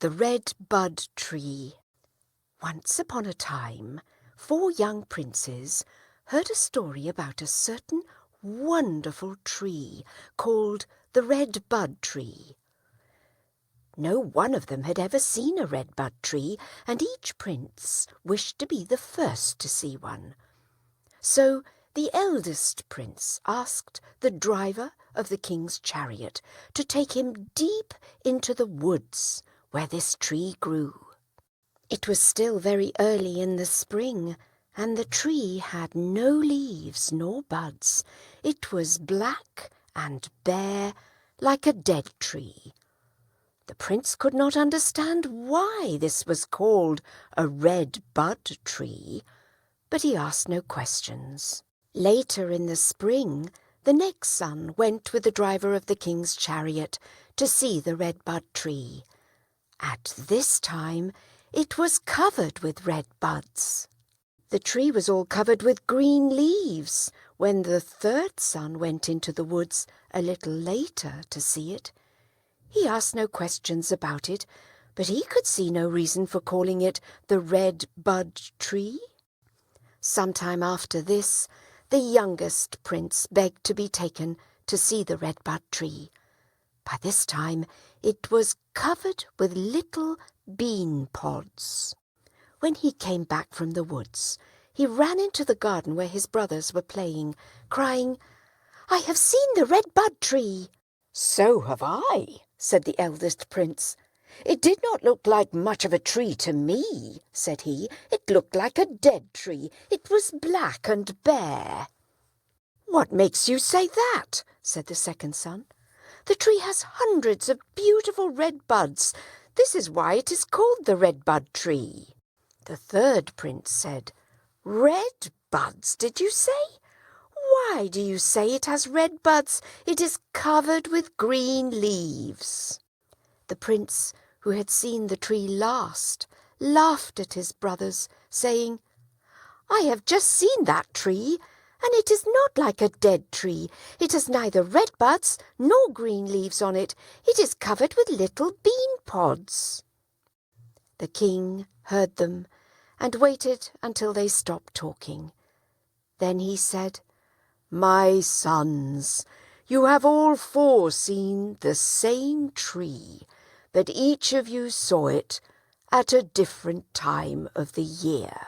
The Red Bud Tree. Once upon a time, 4 young princes heard a story about a certain wonderful tree called the Red Bud Tree. No one of them had ever seen a red bud tree, and each prince wished to be the first to see one. So the eldest prince asked the driver of the king's chariot to take him deep into the woods where this tree grew. It was still very early in the spring, and the tree had no leaves nor buds. It was black and bare, like a dead tree. The prince could not understand why this was called a red bud tree, but he asked no questions. Later in the spring, the next son went with the driver of the king's chariot to see the red bud tree. At this time, it was covered with red buds. The tree was all covered with green leaves when the third son went into the woods a little later to see it. He asked no questions about it, but he could see no reason for calling it the red bud tree. Sometime after this, the youngest prince begged to be taken to see the red bud tree. By this time, it was covered with little bean pods. When he came back from the woods, he ran into the garden where his brothers were playing, crying, "I have seen the red bud tree." "So have I," said the eldest prince. "It did not look like much of a tree to me," said he. "It looked like a dead tree. It was black and bare." "What makes you say that?" said the second son. "The tree has hundreds of beautiful red buds. This is why it is called the red bud tree." The third prince said, "Red buds, did you say? Why do you say it has red buds? It is covered with green leaves." The prince, who had seen the tree last, laughed at his brothers, saying, "I have just seen that tree, and it is not like a dead tree. It has neither red buds nor green leaves on it. It is covered with little bean pods." The king heard them and waited until they stopped talking. Then he said, "My sons, you have all 4 seen the same tree, but each of you saw it at a different time of the year.